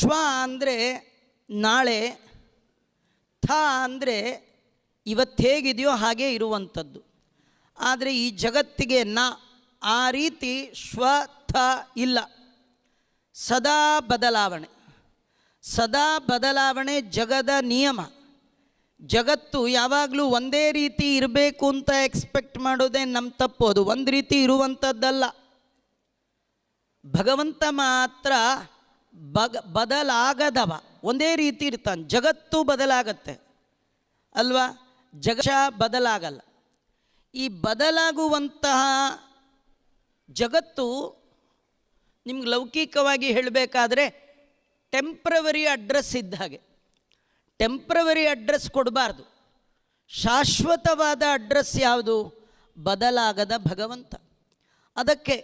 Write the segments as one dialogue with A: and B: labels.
A: ಶ್ವ ಅಂದರೆ ನಾಳೆ, ಥ ಅಂದರೆ ಇವತ್ತು ಹೇಗಿದೆಯೋ ಹಾಗೇ ಇರುವಂಥದ್ದು. ಆದರೆ ಈ ಜಗತ್ತಿಗೆ ಆ ರೀತಿ ಶ್ವ ಥ ಇಲ್ಲ, ಸದಾ ಬದಲಾವಣೆ. ಸದಾ ಬದಲಾವಣೆ ಜಗದ ನಿಯಮ. ಜಗತ್ತು ಯಾವಾಗಲೂ ಒಂದೇ ರೀತಿ ಇರಬೇಕು ಅಂತ ಎಕ್ಸ್ಪೆಕ್ಟ್ ಮಾಡೋದೇ ನಮ್ಮ ತಪ್ಪು. ಅದು ಒಂದು ರೀತಿ ಇರುವಂಥದ್ದಲ್ಲ. ಭಗವಂತ ಮಾತ್ರ ಬದಲಾಗದವ, ಒಂದೇ ರೀತಿ ಇರ್ತಾನೆ. ಜಗತ್ತು ಬದಲಾಗತ್ತೆ ಅಲ್ವಾ, ಜಗಶ ಬದಲಾಗಲ್ಲ. ಈ ಬದಲಾಗುವಂತಹ ಜಗತ್ತು ನಿಮ್ಗೆ ಲೌಕಿಕವಾಗಿ ಹೇಳಬೇಕಾದ್ರೆ ಟೆಂಪ್ರವರಿ ಅಡ್ರೆಸ್ ಇದ್ದ ಹಾಗೆ. ಟೆಂಪ್ರವರಿ ಅಡ್ರೆಸ್ ಕೊಡಬಾರ್ದು. ಶಾಶ್ವತವಾದ ಅಡ್ರೆಸ್ ಯಾವುದು? ಬದಲಾಗದ ಭಗವಂತ. ಅದಕ್ಕೆ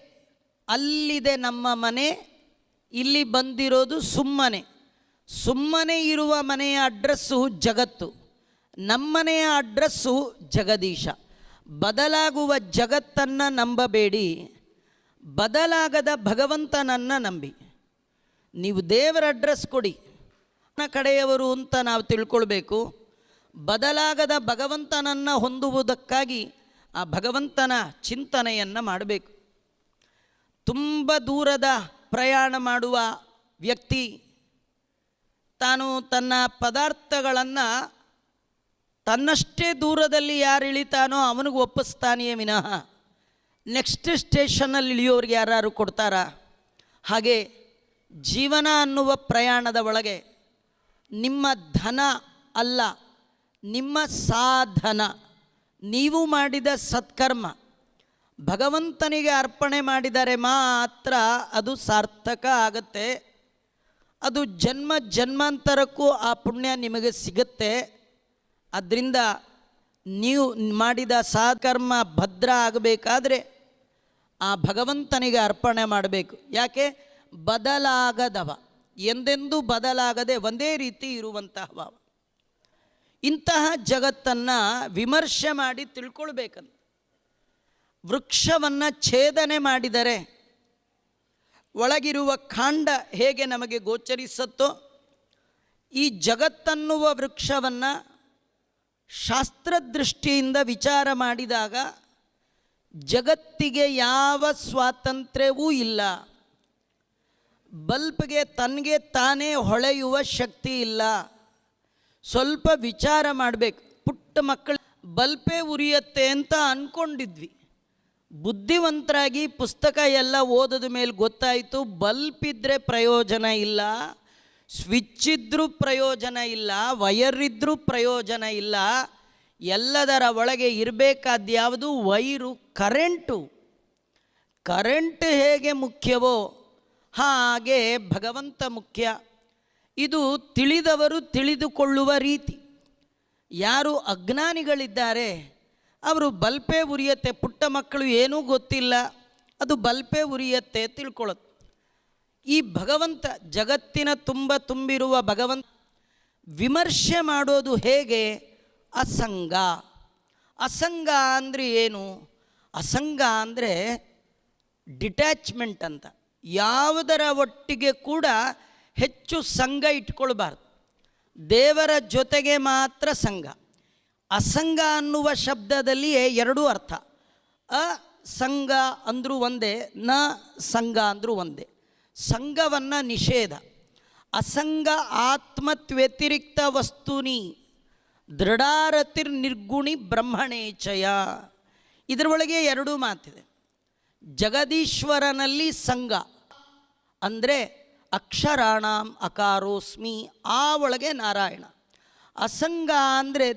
A: ಅಲ್ಲಿದೆ ನಮ್ಮ ಮನೆ, ಇಲ್ಲಿ ಬಂದಿರೋದು ಸುಮ್ಮನೆ. ಸುಮ್ಮನೆ ಇರುವ ಮನೆಯ ಅಡ್ರೆಸ್ಸು ಜಗತ್ತು, ನಮ್ಮನೆಯ ಅಡ್ರೆಸ್ಸು ಜಗದೀಶ. ಬದಲಾಗುವ ಜಗತ್ತನ್ನು ನಂಬಬೇಡಿ, ಬದಲಾಗದ ಭಗವಂತನನ್ನು ನಂಬಿ. ನೀವು ದೇವರ ಅಡ್ರೆಸ್ ಕೊಡಿ, ನನ್ನ ಕಡೆಯವರು ಅಂತ ನಾವು ತಿಳ್ಕೊಳ್ಬೇಕು. ಬದಲಾಗದ ಭಗವಂತನನ್ನು ಹೊಂದುವುದಕ್ಕಾಗಿ ಆ ಭಗವಂತನ ಚಿಂತನೆಯನ್ನು ಮಾಡಬೇಕು. ತುಂಬ ದೂರದ ಪ್ರಯಾಣ ಮಾಡುವ ವ್ಯಕ್ತಿ ತಾನು ತನ್ನ ಪದಾರ್ಥಗಳನ್ನು ತನ್ನಷ್ಟೇ ದೂರದಲ್ಲಿ ಯಾರು ಇಳಿತಾನೋ ಅವನಿಗೆ ಒಪ್ಪಿಸ್ತಾನೆಯೇ ವಿನಃ ನೆಕ್ಸ್ಟ್ ಸ್ಟೇಷನಲ್ಲಿ ಇಳಿಯೋರಿಗೆ ಯಾರು ಕೊಡ್ತಾರಾ? ಹಾಗೆ ಜೀವನ ಅನ್ನುವ ಪ್ರಯಾಣದ ಒಳಗೆ ನಿಮ್ಮ ಧನ ಅಲ್ಲ, ನಿಮ್ಮ ಸಾಧನ, ನೀವು ಮಾಡಿದ ಸತ್ಕರ್ಮ ಭಗವಂತನಿಗೆ ಅರ್ಪಣೆ ಮಾಡಿದರೆ ಮಾತ್ರ ಅದು ಸಾರ್ಥಕ ಆಗತ್ತೆ. ಅದು ಜನ್ಮ ಜನ್ಮಾಂತರಕ್ಕೂ ಆ ಪುಣ್ಯ ನಿಮಗೆ ಸಿಗುತ್ತೆ. ಅದರಿಂದ ನೀವು ಮಾಡಿದ ಸತ್ಕರ್ಮ ಭದ್ರ ಆಗಬೇಕಾದ್ರೆ ಆ ಭಗವಂತನಿಗೆ ಅರ್ಪಣೆ ಮಾಡಬೇಕು. ಯಾಕೆ? ಬದಲಾಗದವ, ಎಂದೆಂದೂ ಬದಲಾಗದೆ ಒಂದೇ ರೀತಿ ಇರುವಂತಹ ಭಾವ. ಇಂತಹ ಜಗತ್ತನ್ನು ವಿಮರ್ಶೆ ಮಾಡಿ ತಿಳ್ಕೊಳ್ಬೇಕಂತ. ವೃಕ್ಷವನ್ನು ಛೇದನೆ ಮಾಡಿದರೆ ಒಳಗಿರುವ ಕಾಂಡ ಹೇಗೆ ನಮಗೆ ಗೋಚರಿಸುತ್ತೋ, ಈ ಜಗತ್ತನ್ನುವ ವೃಕ್ಷವನ್ನು ಶಾಸ್ತ್ರದೃಷ್ಟಿಯಿಂದ ವಿಚಾರ ಮಾಡಿದಾಗ ಜಗತ್ತಿಗೆ ಯಾವ ಸ್ವಾತಂತ್ರ್ಯವೂ ಇಲ್ಲ. ಬಲ್ಬ್ಗೆ ತನಗೆ ತಾನೇ ಹೊಳೆಯುವ ಶಕ್ತಿ ಇಲ್ಲ. ಸ್ವಲ್ಪ ವಿಚಾರ ಮಾಡಬೇಕು. ಪುಟ್ಟ ಮಕ್ಕಳು ಬಲ್ಪೇ ಉರಿಯತ್ತೆ ಅಂತ ಅಂದ್ಕೊಂಡಿದ್ವಿ. ಬುದ್ಧಿವಂತರಾಗಿ ಪುಸ್ತಕ ಎಲ್ಲ ಓದದ ಮೇಲೆ ಗೊತ್ತಾಯಿತು, ಬಲ್ಪ್ ಇದ್ದರೆ ಪ್ರಯೋಜನ ಇಲ್ಲ, ಸ್ವಿಚ್ ಇದ್ದರೂ ಪ್ರಯೋಜನ ಇಲ್ಲ, ವಯರ್ ಇದ್ದರೂ ಪ್ರಯೋಜನ ಇಲ್ಲ. ಎಲ್ಲದರ ಒಳಗೆ ಇರಬೇಕಾದ ಯಾವುದು? Wire, current. ಕರೆಂಟ್ ಹೇಗೆ ಮುಖ್ಯವೋ ಹಾಗೆ ಭಗವಂತ ಮುಖ್ಯ. ಇದು ತಿಳಿದವರು ತಿಳಿದುಕೊಳ್ಳುವ ರೀತಿ. ಯಾರು ಅಜ್ಞಾನಿಗಳಿದ್ದಾರೆ ಅವರು ಬಲ್ಪೇ ಉರಿಯತ್ತೆ, ಪುಟ್ಟ ಮಕ್ಕಳು ಏನೂ ಗೊತ್ತಿಲ್ಲ, ಅದು ಬಲ್ಪೇ ಉರಿಯತ್ತೆ ತಿಳ್ಕೊಳ್ಳುತ್ತೆ. ಈ ಭಗವಂತ ಜಗತ್ತಿನ ತುಂಬಿರುವ ಭಗವಂತ ವಿಮರ್ಶೆ ಮಾಡೋದು ಹೇಗೆ? ಅಸಂಗ. ಅಸಂಗ ಅಂದರೆ ಏನು? ಅಸಂಗ ಅಂದರೆ ಡಿಟ್ಯಾಚ್ಮೆಂಟ್ ಅಂತ. ಯಾವುದರ ಒಟ್ಟಿಗೆ ಕೂಡ ಹೆಚ್ಚು ಸಂಘ ಇಟ್ಕೊಳ್ಬಾರ್ದು. ದೇವರ ಜೊತೆಗೆ ಮಾತ್ರ ಸಂಘ. ಅಸಂಗ ಅನ್ನುವ ಶಬ್ದದಲ್ಲಿಯೇ ಎರಡೂ ಅರ್ಥ. ಅಸಂಗ ಅಂದರೂ ಒಂದೇ, ನ ಸಂಘ ಅಂದರೂ ಒಂದೇ. ಸಂಘವನ್ನು ನಿಷೇಧ. ಅಸಂಗ ಆತ್ಮತ್ವ್ಯತಿರಿಕ್ತ ವಸ್ತುನಿ ದೃಢಾರತಿರ್ ನಿರ್ಗುಣಿ ಬ್ರಹ್ಮಣೇಚಯ. ಇದರೊಳಗೆ ಎರಡೂ ಮಾತಿದೆ. ಜಗದೀಶ್ವರನಲ್ಲಿ ಸಂಘ ಅಂದರೆ ಅಕ್ಷರಾಣಾಂ ಅಕಾರೋಸ್ಮಿ, ಆ ಒಳಗೆ ನಾರಾಯಣ. ಅಸಂಗ ಅಂದರೆ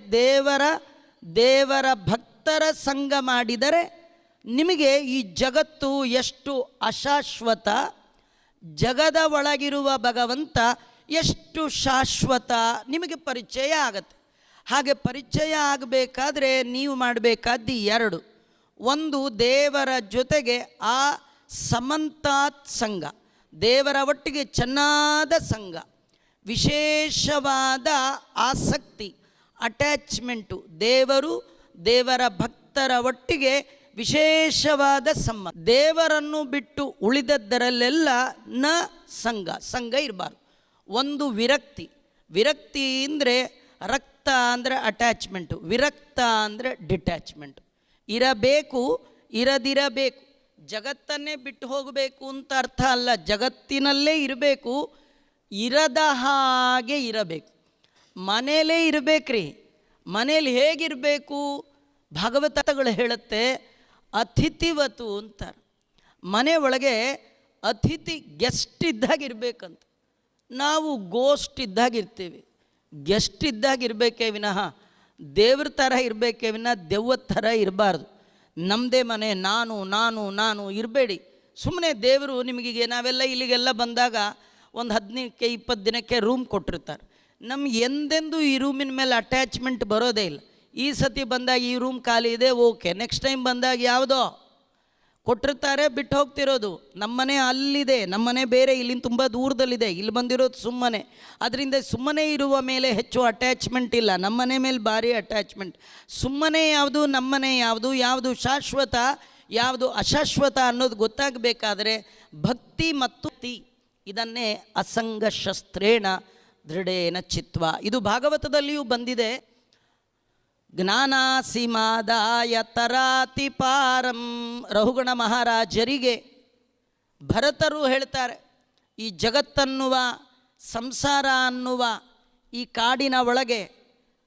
A: ದೇವರ ಭಕ್ತರ ಸಂಘ ಮಾಡಿದರೆ ನಿಮಗೆ ಈ ಜಗತ್ತು ಎಷ್ಟು ಅಶಾಶ್ವತ, ಜಗದ ಒಳಗಿರುವ ಭಗವಂತ ಎಷ್ಟು ಶಾಶ್ವತ ನಿಮಗೆ ಪರಿಚಯ ಆಗತ್ತೆ. ಹಾಗೆ ಪರಿಚಯ ಆಗಬೇಕಾದ್ರೆ ನೀವು ಮಾಡಬೇಕಾದ್ದು ಎರಡು. ಒಂದು, ದೇವರ ಜೊತೆಗೆ ಆ ಸಮಂತಾತ್ ಸಂಘ, ದೇವರ ಒಟ್ಟಿಗೆ ಚೆನ್ನಾದ ಸಂಘ, ವಿಶೇಷವಾದ ಆಸಕ್ತಿ, ಅಟ್ಯಾಚ್ಮೆಂಟು, ದೇವರ ಭಕ್ತರ ಒಟ್ಟಿಗೆ ವಿಶೇಷವಾದ ಸಂಬಂಧ. ದೇವರನ್ನು ಬಿಟ್ಟು ಉಳಿದದ್ದರಲ್ಲೆಲ್ಲ ನ ಸಂಘ ಇರಬಾರ್ದು. ಒಂದು ವಿರಕ್ತಿ. ವಿರಕ್ತಿ ಅಂದರೆ ರಕ್ತ ಅಂದರೆ ಅಟ್ಯಾಚ್ಮೆಂಟು, ವಿರಕ್ತ ಅಂದರೆ ಡಿಟ್ಯಾಚ್ಮೆಂಟು. ಇರಬೇಕು, ಇರದಿರಬೇಕು. ಜಗತ್ತನ್ನೇ ಬಿಟ್ಟು ಹೋಗಬೇಕು ಅಂತ ಅರ್ಥ ಅಲ್ಲ, ಜಗತ್ತಿನಲ್ಲೇ ಇರಬೇಕು, ಇರದ ಹಾಗೆ ಇರಬೇಕು. ಮನೇಲೇ ಇರಬೇಕ್ರಿ. ಮನೇಲಿ ಹೇಗಿರಬೇಕು? ಭಾಗವತಗಳು ಹೇಳುತ್ತೆ ಅತಿಥಿವತು ಅಂತಾರೆ. ಮನೆ ಒಳಗೆ ಅತಿಥಿ ಗೆಸ್ಟ್ ಇದ್ದಾಗಿರ್ಬೇಕಂತ. ನಾವು ಗೋಸ್ಟ್ ಇದ್ದಾಗಿರ್ತೀವಿ, ಗೆಸ್ಟ್ ಇದ್ದಾಗಿರ್ಬೇಕೇ ವಿನಃ ದೇವ್ರ ಥರ ಇರಬೇಕೇ ವಿನಃ ದೆವ್ವದ ಥರ ಇರಬಾರ್ದು. ನಮ್ಮದೇ ಮನೆ, ನಾನು ನಾನು ನಾನು ಇರಬೇಡಿ. ಸುಮ್ಮನೆ ದೇವರು ನಿಮಗೀಗ ನಾವೆಲ್ಲ ಇಲ್ಲಿಗೆಲ್ಲ ಬಂದಾಗ ಒಂದು 15 20 ದಿನಕ್ಕೆ ರೂಮ್ ಕೊಟ್ಟಿರ್ತಾರೆ. ನಮ್ಗೆ ಎಂದೆಂದೂ ಈ ರೂಮಿನ ಮೇಲೆ ಅಟ್ಯಾಚ್ಮೆಂಟ್ ಬರೋದೇ ಇಲ್ಲ. ಈ ಸತಿ ಬಂದಾಗ ಈ ರೂಮ್ ಖಾಲಿ ಇದೆ, ಓಕೆ. ನೆಕ್ಸ್ಟ್ ಟೈಮ್ ಬಂದಾಗ ಯಾವುದೋ ಕೊಟ್ಟಿರ್ತಾರೆ, ಬಿಟ್ಟು ಹೋಗ್ತಿರೋದು. ನಮ್ಮನೆ ಅಲ್ಲಿದೆ, ನಮ್ಮನೆ ಬೇರೆ, ಇಲ್ಲಿಂದ ತುಂಬ ದೂರದಲ್ಲಿದೆ, ಇಲ್ಲಿ ಬಂದಿರೋದು ಸುಮ್ಮನೆ. ಅದರಿಂದ ಸುಮ್ಮನೆ ಇರುವ ಮೇಲೆ ಹೆಚ್ಚು ಅಟ್ಯಾಚ್ಮೆಂಟ್ ಇಲ್ಲ, ನಮ್ಮನೆ ಮೇಲೆ ಭಾರಿ ಅಟ್ಯಾಚ್ಮೆಂಟ್. ಸುಮ್ಮನೆ ಯಾವುದು, ನಮ್ಮನೆ ಯಾವುದು, ಯಾವುದು ಶಾಶ್ವತ, ಯಾವುದು ಅಶಾಶ್ವತ ಅನ್ನೋದು ಗೊತ್ತಾಗಬೇಕಾದ್ರೆ ಭಕ್ತಿ ಮತ್ತು ಇದನ್ನೇ ಅಸಂಗ ಶಸ್ತ್ರೇಣ ದೃಢೇನ ಚಿತ್ವ. ಇದು ಭಾಗವತದಲ್ಲಿಯೂ ಬಂದಿದೆ. ಜ್ಞಾನಾಸಿಮಾದಾಯ ತರಾತಿ ಪಾರಂ. ರಘುಗಣ ಮಹಾರಾಜರಿಗೆ ಭರತರು ಹೇಳ್ತಾರೆ, ಈ ಜಗತ್ತನ್ನುವ ಸಂಸಾರ ಅನ್ನುವ ಈ ಕಾಡಿನ ಒಳಗೆ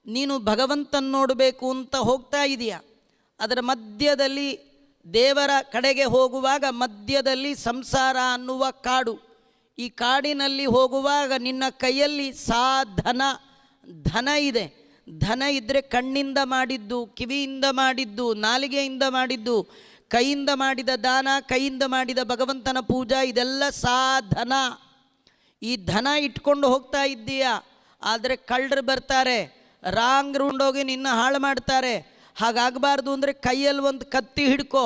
A: ನೀನು ಭಗವಂತನ ನೋಡಬೇಕು ಅಂತ ಹೋಗ್ತಾ ಇದೆಯಾ. ಅದರ ಮಧ್ಯದಲ್ಲಿ ದೇವರ ಕಡೆಗೆ ಹೋಗುವಾಗ ಮಧ್ಯದಲ್ಲಿ ಸಂಸಾರ ಅನ್ನುವ ಕಾಡು. ಈ ಕಾಡಿನಲ್ಲಿ ಹೋಗುವಾಗ ನಿನ್ನ ಕೈಯಲ್ಲಿ ಧನ ಇದೆ. ಧನ ಇದ್ದರೆ ಕಣ್ಣಿಂದ ಮಾಡಿದ್ದು, ಕಿವಿಯಿಂದ ಮಾಡಿದ್ದು, ನಾಲಿಗೆಯಿಂದ ಮಾಡಿದ್ದು, ಕೈಯಿಂದ ಮಾಡಿದ ದಾನ, ಕೈಯಿಂದ ಮಾಡಿದ ಭಗವಂತನ ಪೂಜಾ, ಇದೆಲ್ಲ ಸಾಧನ. ಈ ಧನ ಇಟ್ಕೊಂಡು ಹೋಗ್ತಾ ಇದ್ದೀಯಾ, ಆದರೆ ಕಳ್ಳರು ಬರ್ತಾರೆ, ರಾಂಗ್ ರೂಂಡೋಗಿ ನಿನ್ನ ಹಾಳು ಮಾಡ್ತಾರೆ. ಹಾಗಾಗಬಾರ್ದು ಅಂದರೆ ಕೈಯಲ್ಲಿ ಒಂದು ಕತ್ತಿ ಹಿಡ್ಕೋ.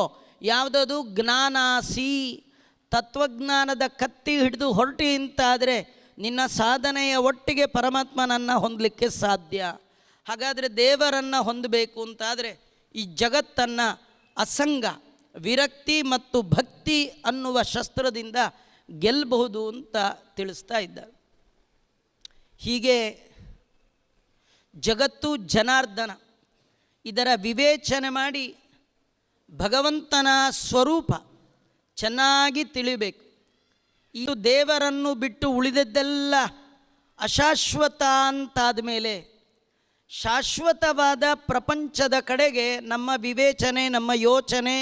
A: ಯಾವುದದು? ಜ್ಞಾನಾಸಿ, ತತ್ವಜ್ಞಾನದ ಕತ್ತಿ ಹಿಡಿದು ಹೊರಟಿ ಅಂತಾದರೆ ನಿನ್ನ ಸಾಧನೆಯ ಒಟ್ಟಿಗೆ ಪರಮಾತ್ಮನನ್ನು ಹೊಂದಲಿಕ್ಕೆ ಸಾಧ್ಯ. ಹಾಗಾದರೆ ದೇವರನ್ನು ಹೊಂದಬೇಕು ಅಂತಾದರೆ ಈ ಜಗತ್ತನ್ನು ಅಸಂಗ, ವಿರಕ್ತಿ ಮತ್ತು ಭಕ್ತಿ ಅನ್ನುವ ಶಸ್ತ್ರದಿಂದ ಗೆಲ್ಲಬಹುದು ಅಂತ ತಿಳಿಸ್ತಾ ಇದ್ದಾರೆ. ಹೀಗೆ ಜಗತ್ತು ಜನಾರ್ದನ, ಇದರ ವಿವೇಚನೆ ಮಾಡಿ ಭಗವಂತನ ಸ್ವರೂಪ ಚೆನ್ನಾಗಿ ತಿಳಿಬೇಕು. ಇದು ದೇವರನ್ನು ಬಿಟ್ಟು ಉಳಿದದ್ದೆಲ್ಲ ಅಶಾಶ್ವತ ಅಂತಾದ ಮೇಲೆ ಶಾಶ್ವತವಾದ ಪ್ರಪಂಚದ ಕಡೆಗೆ ನಮ್ಮ ವಿವೇಚನೆ, ನಮ್ಮ ಯೋಚನೆ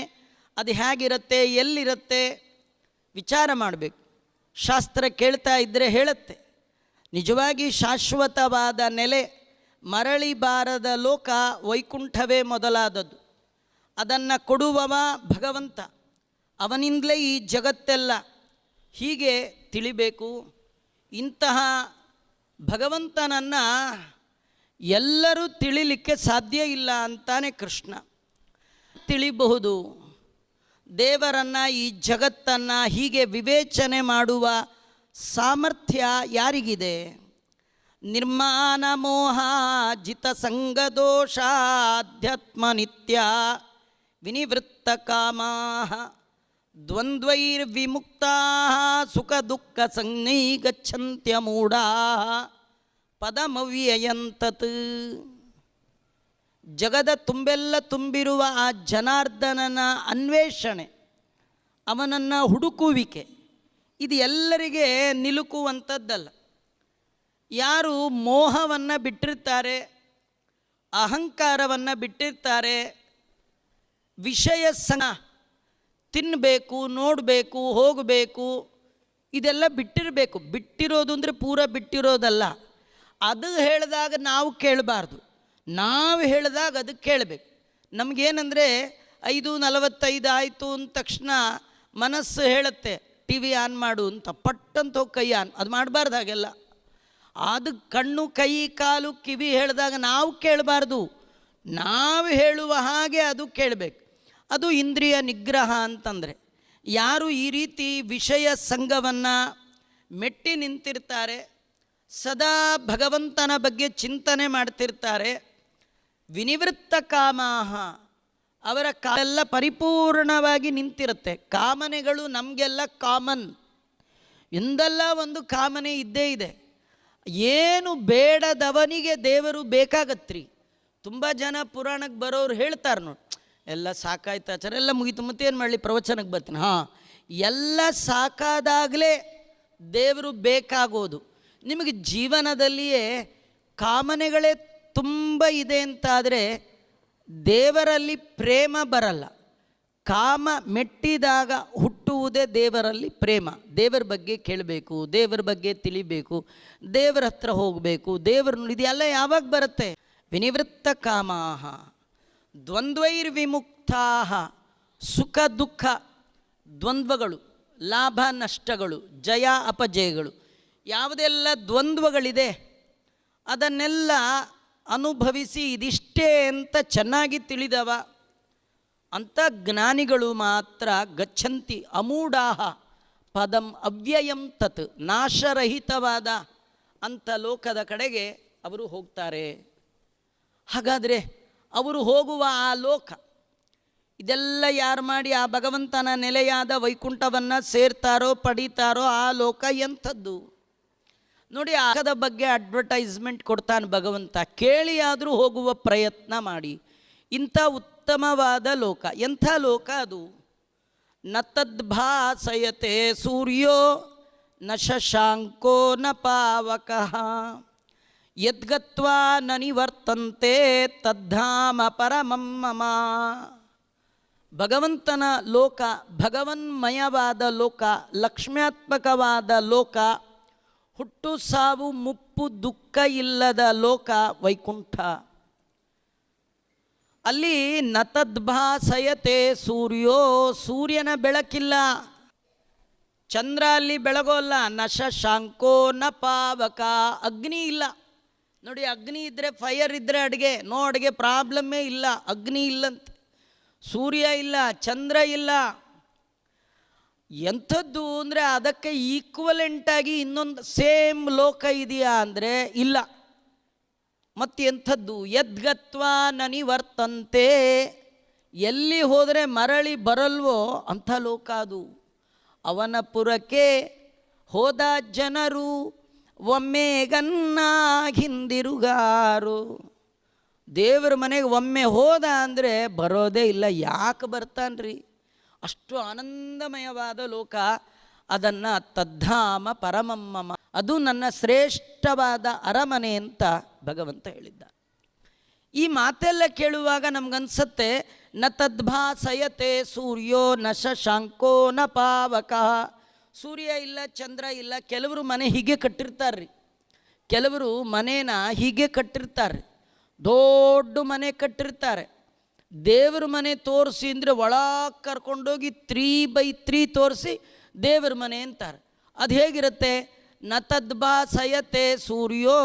A: ಅದು ಹೇಗಿರುತ್ತೆ, ಎಲ್ಲಿರುತ್ತೆ ವಿಚಾರ ಮಾಡಬೇಕು. ಶಾಸ್ತ್ರ ಕೇಳ್ತಾ ಇದ್ದರೆ ಹೇಳುತ್ತೆ, ನಿಜವಾಗಿ ಶಾಶ್ವತವಾದ ನೆಲೆ, ಮರಳಿ ಬಾರದ ಲೋಕ ವೈಕುಂಠವೇ ಮೊದಲಾದದ್ದು. ಅದನ್ನು ಕೊಡುವವ ಭಗವಂತ, ಅವನಿಂದಲೇ ಈ ಜಗತ್ತೆಲ್ಲ. ಹೀಗೆ ತಿಳಿಬೇಕು. ಇಂತಹ ಭಗವಂತನನ್ನು ಎಲ್ಲರೂ ತಿಳಿಲಿಕ್ಕೆ ಸಾಧ್ಯ ಇಲ್ಲ ಅಂತಾನೆ ಕೃಷ್ಣ. ತಿಳಿಬಹುದು ದೇವರನ್ನು, ಈ ಜಗತ್ತನ್ನು ಹೀಗೆ ವಿವೇಚನೆ ಮಾಡುವ ಸಾಮರ್ಥ್ಯ ಯಾರಿಗಿದೆ? ನಿರ್ಮಾಣ ಮೋಹ ಜಿತ ಸಂಗದೋಷ ಅಧ್ಯಾತ್ಮ ನಿತ್ಯ ವಿನಿವೃತ್ತ ಕಾಮಾ ದ್ವಂದ್ವೈರ್ವಿಮುಕ್ತಾ ಸುಖ ದುಃಖ ಸಂಜ್ಞೈ ಗಚ್ಚಂತ್ಯ ಮೂಢಾ ಪದಮವ್ಯಯಂತತ್. ಜಗದ ತುಂಬೆಲ್ಲ ತುಂಬಿರುವ ಆ ಜನಾರ್ದನನ ಅನ್ವೇಷಣೆ, ಅವನನ್ನು ಹುಡುಕುವಿಕೆ, ಇದು ಎಲ್ಲರಿಗೆ ನಿಲುಕುವಂಥದ್ದಲ್ಲ. ಯಾರು ಮೋಹವನ್ನು ಬಿಟ್ಟಿರ್ತಾರೆ, ಅಹಂಕಾರವನ್ನು ಬಿಟ್ಟಿರ್ತಾರೆ, ವಿಷಯ ಸಂಗ, ತಿನ್ನಬೇಕು, ನೋಡಬೇಕು, ಹೋಗಬೇಕು, ಇದೆಲ್ಲ ಬಿಟ್ಟಿರಬೇಕು. ಬಿಟ್ಟಿರೋದು ಅಂದರೆ ಪೂರ ಬಿಟ್ಟಿರೋದಲ್ಲ. ಅದು ಹೇಳಿದಾಗ ನಾವು ಕೇಳಬಾರ್ದು, ನಾವು ಹೇಳಿದಾಗ ಅದಕ್ಕೆ ಕೇಳಬೇಕು. ನಮಗೇನೆಂದರೆ 5:45 ಆಯಿತು ಅಂದ ತಕ್ಷಣ ಮನಸ್ಸು ಹೇಳುತ್ತೆ ಟಿ ವಿ ಆನ್ ಮಾಡು ಅಂತ, ಪಟ್ಟಂತ ಹೋಗಿ ಕೈ ಆನ್, ಅದು ಮಾಡಬಾರ್ದು. ಹಾಗೆಲ್ಲ ಅದು ಕಣ್ಣು, ಕೈ, ಕಾಲು, ಕಿವಿ ಹೇಳಿದಾಗ ನಾವು ಕೇಳಬಾರ್ದು, ನಾವು ಹೇಳುವ ಹಾಗೆ ಅದು ಕೇಳಬೇಕು. ಅದು ಇಂದ್ರಿಯ ನಿಗ್ರಹ ಅಂತಂದರೆ. ಯಾರು ಈ ರೀತಿ ವಿಷಯ ಸಂಘವನ್ನು ಮೆಟ್ಟಿ ನಿಂತಿರ್ತಾರೆ, ಸದಾ ಭಗವಂತನ ಬಗ್ಗೆ ಚಿಂತನೆ ಮಾಡ್ತಿರ್ತಾರೆ, ವಿನಿವೃತ್ತ ಕಾಮಾಹ, ಅವರ ಕಾಲೆಲ್ಲ ಪರಿಪೂರ್ಣವಾಗಿ ನಿಂತಿರುತ್ತೆ. ಕಾಮನೆಗಳು ನಮಗೆಲ್ಲ ಕಾಮನ್, ಎಂದೆಲ್ಲ ಒಂದು ಕಾಮನೆ ಇದ್ದೇ ಇದೆ. ಏನು ಬೇಡದವನಿಗೆ ದೇವರು ಬೇಕಾಗತ್ರಿ. ತುಂಬ ಜನ ಪುರಾಣಕ್ಕೆ ಬರೋರು ಹೇಳ್ತಾರೆ ನೋಡಿ, ಎಲ್ಲ ಸಾಕಾಯ್ತು ಆಚಾರ, ಎಲ್ಲ ಮುಗೀತು, ಮತ್ತೇನು ಮಾಡಲಿ ಪ್ರವಚನಕ್ಕೆ ಬರ್ತೀನಿ. ಹಾಂ, ಎಲ್ಲ ಸಾಕಾದಾಗಲೇ ದೇವರು ಬೇಕಾಗೋದು. ನಿಮಗೆ ಜೀವನದಲ್ಲಿಯೇ ಕಾಮನೆಗಳೇ ತುಂಬ ಇದೆ ಅಂತಾದರೆ ದೇವರಲ್ಲಿ ಪ್ರೇಮ ಬರಲ್ಲ. ಕಾಮ ಮೆಟ್ಟಿದಾಗ ಹುಟ್ಟುವುದೇ ದೇವರಲ್ಲಿ ಪ್ರೇಮ. ದೇವರ ಬಗ್ಗೆ ಕೇಳಬೇಕು, ದೇವರ ಬಗ್ಗೆ ತಿಳಿಬೇಕು, ದೇವರ ಹತ್ರ ಹೋಗಬೇಕು, ದೇವರು ಇದೆಲ್ಲ ಯಾವಾಗ ಬರುತ್ತೆ? ವಿನಿವೃತ್ತ ಕಾಮಾಹ ದ್ವಂದ್ವೈರ್ವಿಮುಕ್ತಾ, ಸುಖ ದುಃಖ ದ್ವಂದ್ವಗಳು, ಲಾಭ ನಷ್ಟಗಳು, ಜಯ ಅಪಜಯಗಳು, ಯಾವುದೆಲ್ಲ ದ್ವಂದ್ವಗಳಿದೆ ಅದನ್ನೆಲ್ಲ ಅನುಭವಿಸಿ ಇದಿಷ್ಟೇ ಅಂತ ಚೆನ್ನಾಗಿ ತಿಳಿದವ ಅಂಥ ಜ್ಞಾನಿಗಳು ಮಾತ್ರ ಗಚ್ಚಂತಿ ಅಮೂಢಾಹ ಪದಂ ಅವ್ಯಯಂ ತತ್, ನಾಶರಹಿತವಾದ ಅಂಥ ಲೋಕದ ಕಡೆಗೆ ಅವರು ಹೋಗ್ತಾರೆ. ಹಾಗಾದರೆ ಅವರು ಹೋಗುವ ಆ ಲೋಕ, ಇದೆಲ್ಲ ಯಾರು ಮಾಡಿ ಆ ಭಗವಂತನ ನೆಲೆಯಾದ ವೈಕುಂಠವನ್ನು ಸೇರ್ತಾರೋ ಪಡೀತಾರೋ ಆ ಲೋಕ ಎಂಥದ್ದು ನೋಡಿ. ಆಕದ ಬಗ್ಗೆ ಅಡ್ವರ್ಟೈಸ್ಮೆಂಟ್ ಕೊಡ್ತಾನೆ ಭಗವಂತ, ಕೇಳಿ ಆದರೂ ಹೋಗುವ ಪ್ರಯತ್ನ ಮಾಡಿ. ಇಂಥ ಉತ್ತಮವಾದ ಲೋಕ, ಎಂಥ ಲೋಕ ಅದು? ನ ತದ್ಭಾಸಯತೆ ಸೂರ್ಯೋ ನ ಶಶಾಂಕೋ ನ ಪಾವಕಃ ಯದ್ಗತ್ವಾ ನ ನಿವರ್ತಂತೆ ತದ್ಧಾಮ ಪರಮಂ ಮಮ. ಭಗವಂತನ ಲೋಕ, ಭಗವನ್ಮಯವಾದ ಲೋಕ, ಲಕ್ಷ್ಮ್ಯಾತ್ಮಕವಾದ ಲೋಕ, ಹುಟ್ಟು ಸಾವು ಮುಪ್ಪು ದುಃಖ ಇಲ್ಲದ ಲೋಕ ವೈಕುಂಠ. ಅಲ್ಲಿ ನ ತದ್ಭಾಸಯತೆ ಸೂರ್ಯೋ, ಸೂರ್ಯನ ಬೆಳಕಿಲ್ಲ, ಚಂದ್ರ ಅಲ್ಲಿ ಬೆಳಗೋಲ್ಲ. ನ ಶಶಾಂಕೋ ನ ಪಾವಕ, ಅಗ್ನಿ ಇಲ್ಲ ನೋಡಿ. ಅಗ್ನಿ ಇದ್ದರೆ, ಫೈರ್ ಇದ್ದರೆ ಅಡುಗೆ, ಅಡುಗೆ ಪ್ರಾಬ್ಲಮ್ಮೇ ಇಲ್ಲ. ಅಗ್ನಿ ಇಲ್ಲಂತೆ, ಸೂರ್ಯ ಇಲ್ಲ, ಚಂದ್ರ ಇಲ್ಲ. ಎಂಥದ್ದು ಅಂದರೆ ಅದಕ್ಕೆ ಈಕ್ವಲೆಂಟಾಗಿ ಇನ್ನೊಂದು ಸೇಮ್ ಲೋಕ ಇದೆಯಾ ಅಂದರೆ ಇಲ್ಲ. ಮತ್ತು ಎಂಥದ್ದು? ಯದ್ಗತ್ವಾ ನ ನಿವರ್ತಂತೆ, ಎಲ್ಲಿ ಹೋದರೆ ಮರಳಿ ಬರಲ್ವೋ ಅಂಥ ಲೋಕ ಅದು. ಅವನ ಪುರಕ್ಕೆ ಹೋದ ಜನರು ಒಮ್ಮೆಗನ್ನ ಹಿಂದಿರುಗಾರು. ದೇವರ ಮನೆಗೆ ಒಮ್ಮೆ ಹೋದ ಅಂದರೆ ಬರೋದೇ ಇಲ್ಲ. ಯಾಕೆ ಬರ್ತಾನ್ರಿ? ಅಷ್ಟು ಆನಂದಮಯವಾದ ಲೋಕ. ಅದನ್ನು ತದ್ಧಾಮ ಪರಮಮ್ಮಮ, ಅದು ನನ್ನ ಶ್ರೇಷ್ಠವಾದ ಅರಮನೆ ಅಂತ ಭಗವಂತ ಹೇಳಿದ್ದ. ಈ ಮಾತೆಲ್ಲ ಕೇಳುವಾಗ ನಮಗನ್ಸತ್ತೆ, ನ ತದ್ಭಾಸಯತೆ ಸೂರ್ಯೋ ನ ಶಶಾಂಕೋ ನ ಪಾವಕ. ಸೂರ್ಯ ಇಲ್ಲ, ಚಂದ್ರ ಇಲ್ಲ. ಕೆಲವರು ಮನೆ ಹೀಗೆ ಕಟ್ಟಿರ್ತಾರ್ರಿ, ಕೆಲವರು ಮನೇನ ಹೀಗೆ ಕಟ್ಟಿರ್ತಾರೆ, ದೊಡ್ಡ ಮನೆ ಕಟ್ಟಿರ್ತಾರೆ. ದೇವ್ರ ಮನೆ ತೋರಿಸಿ ಅಂದರೆ ಒಳಗೆ ಕರ್ಕೊಂಡೋಗಿ 3x3 ತೋರಿಸಿ ದೇವ್ರ ಮನೆ ಅಂತಾರೆ. ಅದು ಹೇಗಿರುತ್ತೆ? ನ ತದ್ಭಾಸಯತೆ ಸೂರ್ಯೋ,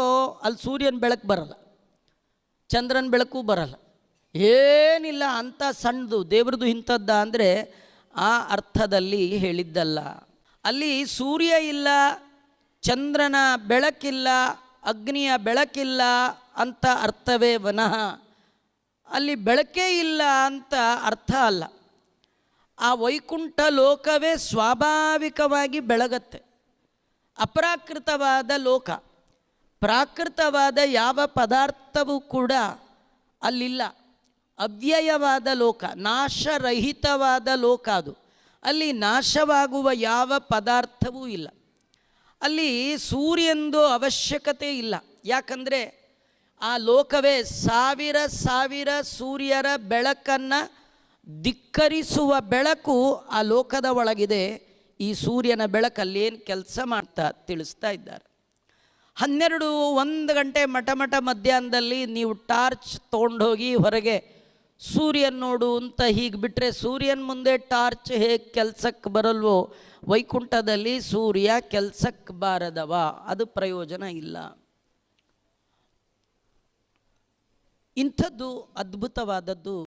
A: ಅಲ್ಲಿ ಸೂರ್ಯನ ಬೆಳಕು ಬರಲ್ಲ, ಚಂದ್ರನ ಬೆಳಕು ಬರಲ್ಲ, ಏನಿಲ್ಲ. ಅಂಥ ಸಣ್ಣದು ದೇವ್ರದ್ದು ಇಂಥದ್ದ ಅಂದರೆ ಆ ಅರ್ಥದಲ್ಲಿ ಹೇಳಿದ್ದಲ್ಲ. ಅಲ್ಲಿ ಸೂರ್ಯ ಇಲ್ಲ, ಚಂದ್ರನ ಬೆಳಕಿಲ್ಲ, ಅಗ್ನಿಯ ಬೆಳಕಿಲ್ಲ ಅಂತ ಅರ್ಥವೇ ವನಃ. ಅಲ್ಲಿ ಬೆಳಕೇ ಇಲ್ಲ ಅಂತ ಅರ್ಥ ಅಲ್ಲ. ಆ ವೈಕುಂಠ ಲೋಕವೇ ಸ್ವಾಭಾವಿಕವಾಗಿ ಬೆಳಗತ್ತೆ. ಅಪ್ರಾಕೃತವಾದ ಲೋಕ, ಪ್ರಾಕೃತವಾದ ಯಾವ ಪದಾರ್ಥವೂ ಕೂಡ ಅಲ್ಲಿಲ್ಲ. ಅವ್ಯಯವಾದ ಲೋಕ, ನಾಶರಹಿತವಾದ ಲೋಕ ಅದು. ಅಲ್ಲಿ ನಾಶವಾಗುವ ಯಾವ ಪದಾರ್ಥವೂ ಇಲ್ಲ. ಅಲ್ಲಿ ಸೂರ್ಯಂದು ಅವಶ್ಯಕತೆ ಇಲ್ಲ. ಯಾಕಂದರೆ ಆ ಲೋಕವೇ ಸಾವಿರ ಸಾವಿರ ಸೂರ್ಯರ ಬೆಳಕನ್ನು ಧಿಕ್ಕರಿಸುವ ಬೆಳಕು ಆ ಲೋಕದ ಒಳಗಿದೆ. ಈ ಸೂರ್ಯನ ಬೆಳಕಲ್ಲಿ ಏನು ಕೆಲಸ ಮಾಡ್ತಾ ತಿಳಿಸ್ತಾ ಇದ್ದಾರೆ. 12-1 ಗಂಟೆ ಮಠ ಮಧ್ಯಾಹ್ನದಲ್ಲಿ ನೀವು ಟಾರ್ಚ್ ತೊಗೊಂಡೋಗಿ ಹೊರಗೆ ಸೂರ್ಯನ ನೋಡು ಅಂತ ಹೀಗೆ ಬಿಟ್ಟರೆ, ಸೂರ್ಯನ ಮುಂದೆ ಟಾರ್ಚ್ ಹೇಗೆ ಕೆಲಸಕ್ಕೆ ಬರಲ್ವೋ, ವೈಕುಂಠದಲ್ಲಿ ಸೂರ್ಯ ಕೆಲಸಕ್ಕೆ ಬಾರದವ, ಅದು ಪ್ರಯೋಜನ ಇಲ್ಲ. ಇಂಥದ್ದು ಅದ್ಭುತವಾದದ್ದು